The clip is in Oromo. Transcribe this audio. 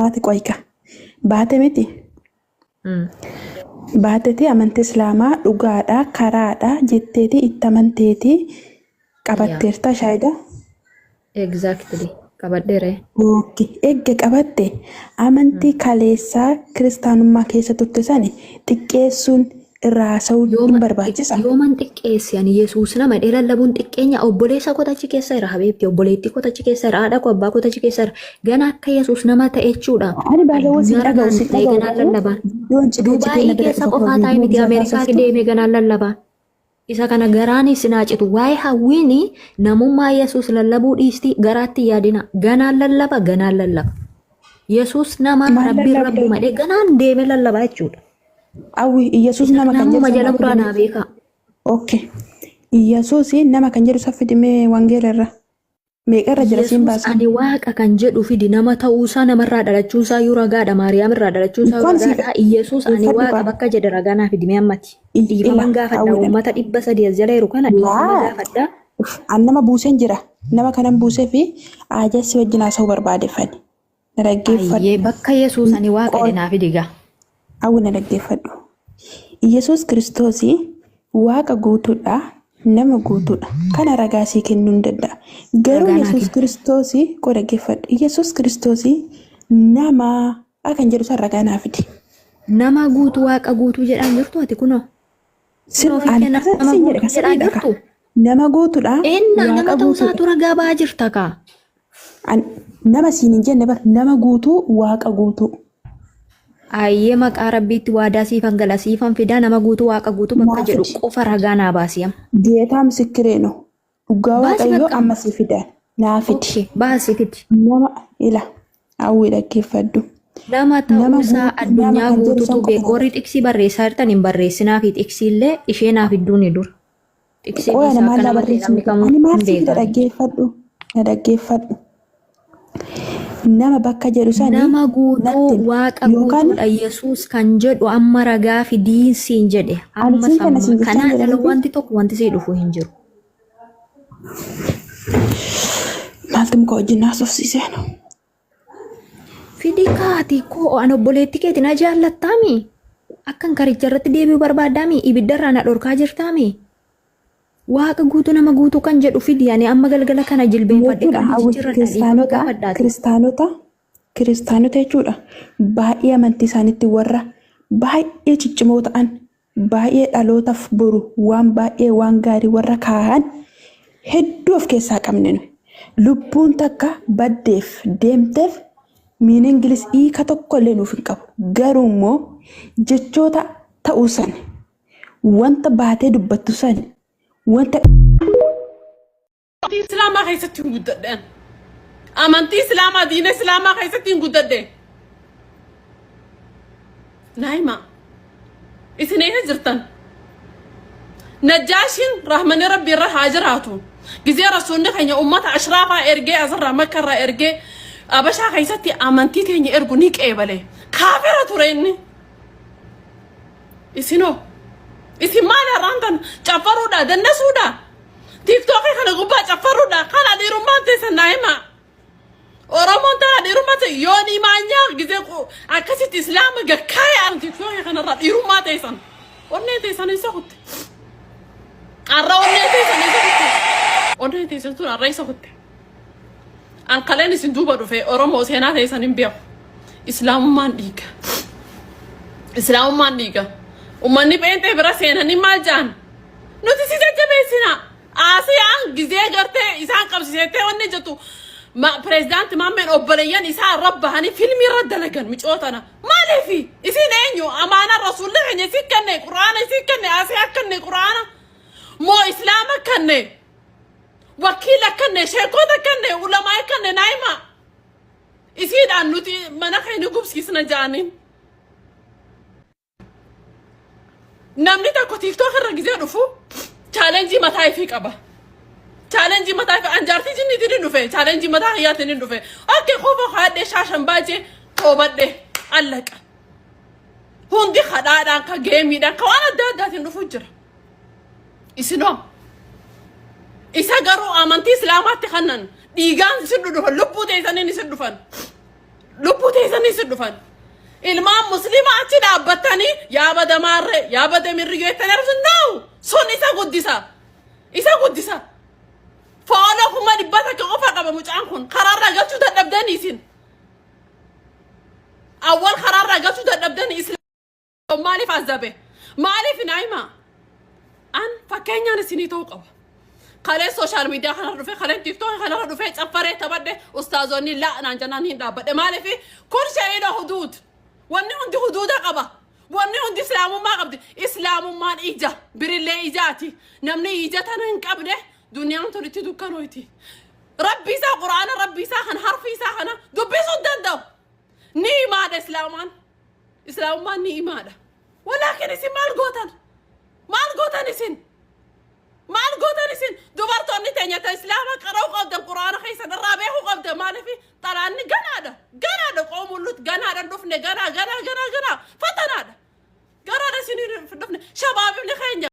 baate qoyka baate miti baateti amantii islaamaa dhugaadha karaadha jetteeti itti amanteeti qabatteerta shaayida. Exactly. Qabaddeere. Okay. Eegga qabatte amantii kaleessaa kiristaanummaa keessa turte sani xiqqeessuun irraa sa'uun barbaachisa. Yooman xiqqeessan Yesuus nama lallabuun xiqqeenya obboleessa kotachi keessa irra habeetti obboleettii kotachi keessa irra haadha abbaa kotachi keessa irra gana akka Yesuus nama ta'e jechuudha. Ani baay'ee si dhaga'u ganaan lallabaa. Duubaayii keessa qofaa taa'ee miti Ameerikaa deemee ganaan lallabaa. Isa kana garaani sinaacitu waa'ee hawwiini namummaa Yesuus lallabuu dhiisti garaatti yaadina ganaan lallaba. Yesuus nama rabbi malee ganaan deemee lallabaa jechuudha. Awwi Yesuus nama kan jedhu majala quraanaa beeka. Okay. Yesuus nama kan jedhu saffidimee wangeela irra meeqarra jira siin baasa. Ani waaqa kan jedhu fidi nama ta'uusaa namarraa dhalachuusaa yoo ragaadha Maariyaam irraa dhalachuusaa yoo ragaadha Yesuus ani waaqa bakka jedhe raganaa fidimee ammati. Dhiifaman gaafadha uummata 300 jala jiru kana dhiifama gaafadha. An nama buuseen jira nama kanan buusee fi ajaa'ibsi wajjin haasa'uu barbaadeffani. Dhaggeeffadhu. Bakka Yesuus ani waaqa dhinaa fidiga. Awwina dhaggeeffadhu. Yesuus Kiristoosii waaqa guutuudha nama guutuudha kana ragaasii kennuu hin danda'a. Garuu Yesuus Kiristoosii dhaggeeffadhu. Yesuus Kiristoosii nama akan jedhu san ragaa naa fidi. Nama guutuu waaqa guutuu jedhaan jirtu ati kunoo. Nama guutuudha. Nama ta'uusaatu ragaa ba'aa jirta kaa. Nama siin hin jenne bar nama guutuu waaqa guutuu. Ayyee maqaa rabbiitti waadaa siifan gala siifan fidaa nama guutuu waaqa guutuu bakka jedhu qofa ragaa naa baasiyam. Geetaa misikkireeno dhugaa waaqayyoo amma si fidaan naa fidi. Baasi fidi. Nama ila hawwii dhaggeeffadhu. Nama ta'uusaa addunyaa guutuutu beeku warri xiksii barreessaa jirtan hin barreessinaa fi xiksiillee ishee naaf idduu ni dur. Xiksii isaa akka namatti namni kamuu hin beekan. Dhaggeeffadhu na dhaggeeffadhu. Nama bakka jedhu sanii nama guutuu waaqa guutuudha Yesuus kan jedhu amma ragaa fidiinsiin jedhe amma kanaa dhala wanti tokko wanti sii dhufu hin jiru. Maaltu muka wajjin haasofsiiseen? Fidii kaati koo an obboleetti keeti na jaallattaami akkan karicha irratti deebi'uu barbaadaami ibiddarraa na dhorkaa jirtaami. Waaqa guutuu nama guutuu kan jedhu fidi ani amma galgala kana jilbeenfadhe kiristaanota jechuudha baay'ee amantii isaaniitti warra baay'ee ciccimoo ta'an baay'ee dhalootaaf boru waan baay'ee waan gaarii warra kaa'an hedduu of keessaa qabne lubbuun takka baddeef deemteef miin Ingiliis hiika tokko illee nuuf hin qabu garuu immoo jechoota ta'uu san wanta baatee dubbattu san وانت اسلام خيستين قددن امنتي اسلام دين اسلام خيستين قددن نايمه اثنين هجرتن نجاشين رحمن ربي رح هاجراتو جزي رسولنا خنيا امه اشرافا ارجي ازرا مكر ارجي ابشا خيستي امنتي تني ارغو نيك ايبله كافره تريني اسينو isi maala rantan cafaruudha dannasuudha tiktok kana gubbaa cafaruudha kana dhiirummaan teessan naa'ima oromoon tana dhiirummaa ta'e yoon imaanyaa gizee akkasitti islaama gakkaayaan tiktok kanarraa dhiirummaa teessan onnee teessan isa kutte arra onnee teessan isa kutte onnee teessan tun arra isa kutte an kaleen isin duuba dhufe oromoo seenaa teessan hin beeku islaamummaan dhiiga umanni beente bira seenanii maal jaan nuti si jajjabeessina Asiyaan gizee gartee isaan qabsiisettee wanni jettu pirezidaanti Maammeen obboleeyyan isaa rabbahanii fiilmii irra dalagan micootana maaliifi isin eenyu amaana rasuulli keenya isii kenne quraana isii kenne asiyaa kenne quraana moo islaama kenne wakiila kenne sheekota kenne ulamaa kenne naayima isiidhaan nuti mana keenya gubsiisna jaaniin. Namni tokko TikTok irra gizee dhufu challenge mataa ifii qaba. Challenge mataa ifii anjaartii jinni tidin dhufe challenge mataa hiyyaatti ni dhufe. Akka qofa haadhee shaashan baajee toobadhe allaqa. Hundi kadhaadhaan ka geemiidhaan ka waan adda addaatiin dhufu jira. Isinoo isa garuu amantii islaamaatti kannan dhiigaan isin dhufan lubbuu teessaniin isin dhufan. لبوتي سني سدفن المام مسلمة أتي دابتني يا بدا مارة يا بدا من رجوع تنرف ناو سون إسا قدسا فأنا كما نبتك غفا قبا مجعنكم قرار رجعتو تنبداني سن أول قرار رجعتو تنبداني إسلام مالي فازبه مالي في نايمة أن فكينيا نسيني توقف خلي السوشيال ميديا خلنا نرفع خلي تيك توك خلنا نرفع تفرّي تبدأ أستاذوني لا نانجنان هندا بدأ مالي في كل شيء له حدود واني عندي حدود قبا واني عندي إسلام ما قبض إسلام ما إيجا بريلي إيجاتي نمني إيجاتنا نقبله دنيا تريتي دكانويتي ربي سا قرآن ربي سا خن حرفي سا خنا دبي صدّن دو ني ماذا إسلام ما ني ماذا ولكن اسم مال قوتن اسم دبرتوني تانية إسلام قرأوا قبض القرآن خيسا الرابع قبض مالي في طلعني جنادا قوم اللوت جنادا دفن جنا فتنادا جنادا سنين في الدفن شباب اللي خينجا